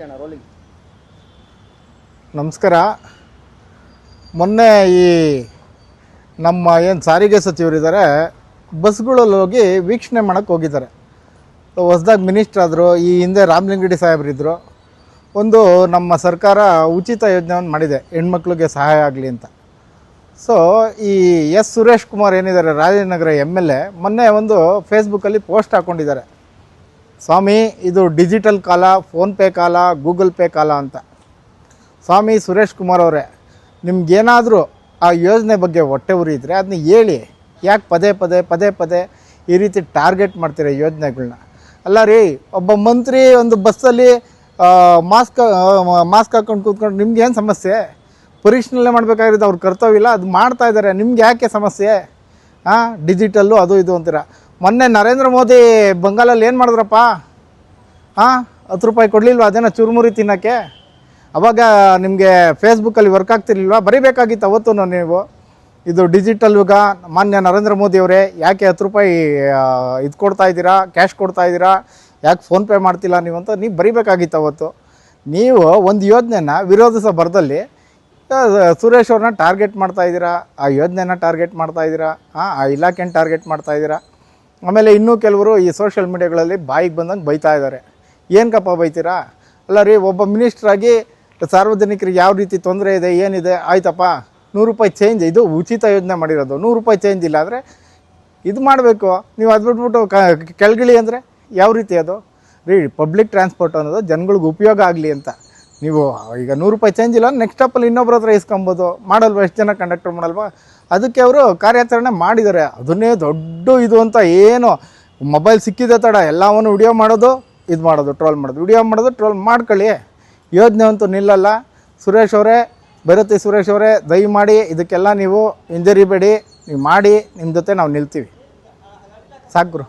Okay ಅಣ್ಣ rolling. ನಮಸ್ಕಾರ. ಮೊನ್ನೆ ಈ ನಮ್ಮ ಏನು ಸಾರಿಗೆ ಸಚಿವರಿದ್ದಾರೆ ಬಸ್ಗಳಲ್ಲಿ ಹೋಗಿ ವೀಕ್ಷಣೆ ಮಾಡೋಕ್ಕೆ ಹೋಗಿದ್ದಾರೆ. ಹೊಸ್ದಾಗಿ ಮಿನಿಸ್ಟ್ರ್ ಆದರು. ಈ ಹಿಂದೆ ರಾಮಲಿಂಗಡಿ ಸಾಹೇಬರಿದ್ದರು. ಒಂದು ನಮ್ಮ ಸರ್ಕಾರ ಉಚಿತ ಯೋಜನೆಯನ್ನು ಮಾಡಿದೆ ಹೆಣ್ಮಕ್ಳಿಗೆ ಸಹಾಯ ಆಗಲಿ ಅಂತ. ಸೊ ಈ ಸುರೇಶ್ ಕುಮಾರ್ ಏನಿದ್ದಾರೆ ರಾಜನಗರ MLA ಮೊನ್ನೆ ಒಂದು ಫೇಸ್ಬುಕ್ಕಲ್ಲಿ ಪೋಸ್ಟ್ ಹಾಕ್ಕೊಂಡಿದ್ದಾರೆ. ಸ್ವಾಮಿ ಇದು ಡಿಜಿಟಲ್ ಕಾಲ, ಫೋನ್ಪೇ ಕಾಲ, ಗೂಗಲ್ ಪೇ ಕಾಲ ಅಂತ. ಸ್ವಾಮಿ ಸುರೇಶ್ ಕುಮಾರ್ ಅವರೇ, ನಿಮ್ಗೇನಾದರೂ ಆ ಯೋಜನೆ ಬಗ್ಗೆ ಹೊಟ್ಟೆ ಉರಿ ಇದ್ದರೆ ಅದನ್ನ ಹೇಳಿ. ಯಾಕೆ ಪದೇ ಪದೇ ಈ ರೀತಿ ಟಾರ್ಗೆಟ್ ಮಾಡ್ತೀರ ಯೋಜನೆಗಳನ್ನ? ಅಲ್ಲ ರೀ, ಒಬ್ಬ ಮಂತ್ರಿ ಒಂದು ಬಸ್ಸಲ್ಲಿ ಮಾಸ್ಕ್ ಹಾಕ್ಕೊಂಡು ಕೂತ್ಕೊಂಡು ನಿಮ್ಗೇನು ಸಮಸ್ಯೆ? ಪರೀಕ್ಷೆನಲ್ಲೇ ಮಾಡಬೇಕಾಗಿರೋದು ಅವ್ರ ಕರ್ತವ್ಯ ಇಲ್ಲ, ಅದು ಮಾಡ್ತಾ ಇದ್ದಾರೆ. ನಿಮ್ಗೆ ಯಾಕೆ ಸಮಸ್ಯೆ? ಡಿಜಿಟಲ್ಲು ಅದು ಇದು ಅಂತೀರ. ಮೊನ್ನೆ ನರೇಂದ್ರ ಮೋದಿ ಬಂಗಾಲಲ್ಲಿ ಏನು ಮಾಡಿದ್ರಪ್ಪ? 10 ರೂಪಾಯಿ ಕೊಡಲಿಲ್ವ ಅದೇನೋ ಚುರುಮುರಿ ತಿನ್ನೋಕ್ಕೆ? ಅವಾಗ ನಿಮಗೆ ಫೇಸ್ಬುಕ್ಕಲ್ಲಿ ವರ್ಕ್ ಆಗ್ತಿರ್ಲಿಲ್ವ? ಬರೀಬೇಕಾಗಿತ್ತು ಅವತ್ತು ನೀವು. ಇದು ಡಿಜಿಟಲ್ ಯುಗ, ಮಾನ್ಯ ನರೇಂದ್ರ ಮೋದಿಯವರೇ, ಯಾಕೆ 10 ರೂಪಾಯಿ ಇದು ಕೊಡ್ತಾಯಿದ್ದೀರಾ, ಕ್ಯಾಶ್ ಕೊಡ್ತಾಯಿದ್ದೀರಾ, ಯಾಕೆ ಫೋನ್ಪೇ ಮಾಡ್ತಿಲ್ಲ ನೀವು ಅಂತ ನೀವು ಬರೀಬೇಕಾಗಿತ್ತು ಅವತ್ತು. ನೀವು ಒಂದು ಯೋಜನೆನ ವಿರೋಧಿಸೋ ಬರದಲ್ಲಿ ಸುರೇಶ್ ಅವ್ರನ್ನ ಟಾರ್ಗೆಟ್ ಮಾಡ್ತಾಯಿದ್ದೀರಾ, ಆ ಯೋಜನೆನ ಟಾರ್ಗೆಟ್ ಮಾಡ್ತಾಯಿದ್ದೀರಾ, ಆ ಇಲಾಖೆನ ಟಾರ್ಗೆಟ್ ಮಾಡ್ತಾಯಿದ್ದೀರಾ. ಆಮೇಲೆ ಇನ್ನೂ ಕೆಲವರು ಈ ಸೋಷಿಯಲ್ ಮೀಡಿಯಾಗಳಲ್ಲಿ ಬಾಯಿಗೆ ಬಂದಂಗೆ ಬೈತಾ ಇದ್ದಾರೆ. ಏನಕ್ಕಪ್ಪ ಬೈತೀರಾ? ಅಲ್ಲ ರೀ, ಒಬ್ಬ ಮಿನಿಸ್ಟ್ರಾಗಿ ಸಾರ್ವಜನಿಕರಿಗೆ ಯಾವ ರೀತಿ ತೊಂದರೆ ಇದೆ, ಏನಿದೆ, ಆಯ್ತಪ್ಪ 100 ರೂಪಾಯಿ ಚೇಂಜ್, ಇದು ಉಚಿತ ಯೋಜನೆ ಮಾಡಿರೋದು, 100 ರೂಪಾಯಿ ಚೇಂಜ್ ಇಲ್ಲ ಅಂದರೆ ಇದು ಮಾಡಬೇಕು. ನೀವು ಅದು ಬಿಟ್ಬಿಟ್ಟು ಕೆಳಗಿಳಿ ಅಂದರೆ ಯಾವ ರೀತಿ ಅದು? ರೀ, ಪಬ್ಲಿಕ್ ಟ್ರಾನ್ಸ್ಪೋರ್ಟ್ ಅನ್ನೋದು ಜನಗಳಿಗೆ ಉಪಯೋಗ ಆಗಲಿ ಅಂತ. ನೀವು ಈಗ 100 ರೂಪಾಯಿ ಚೇಂಜ್ ಇಲ್ಲ, ನೆಕ್ಸ್ಟ್ ಸ್ಟಾಪಲ್ಲಿ ಇನ್ನೊಬ್ಬರ ಹತ್ರ ಇಸ್ಕೊಬೋದು. ಮಾಡಲ್ವ? ಎಷ್ಟು ಜನ ಕಂಡಕ್ಟರ್ ಮಾಡಲ್ವಾ? ಅದಕ್ಕೆ ಅವರು ಕಾರ್ಯಾಚರಣೆ ಮಾಡಿದ್ದಾರೆ. ಅದನ್ನೇ ದೊಡ್ಡ ಇದು ಅಂತ ಏನು ಮೊಬೈಲ್ ಸಿಕ್ಕಿದೆ ತಡ ಎಲ್ಲವನ್ನು ವಿಡಿಯೋ ಮಾಡೋದು, ಇದು ಮಾಡೋದು, ಟ್ರೋಲ್ ಮಾಡೋದು, ವಿಡಿಯೋ ಮಾಡೋದು, ಟ್ರೋಲ್ ಮಾಡ್ಕೊಳ್ಳಿ. ಯೋಜನೆ ಅಂತೂ ನಿಲ್ಲಲ್ಲ. ಸುರೇಶ್ ಅವರೇ, ಭೈರತಿ ಸುರೇಶ್ ಅವರೇ, ದಯಮಾಡಿ ಇದಕ್ಕೆಲ್ಲ ನೀವು ಹಿಂಜರಿಬೇಡಿ. ನೀವು ಮಾಡಿ, ನಿಮ್ಮ ಜೊತೆ ನಾವು ನಿಲ್ತೀವಿ. ಸಾಕು ಗುರು.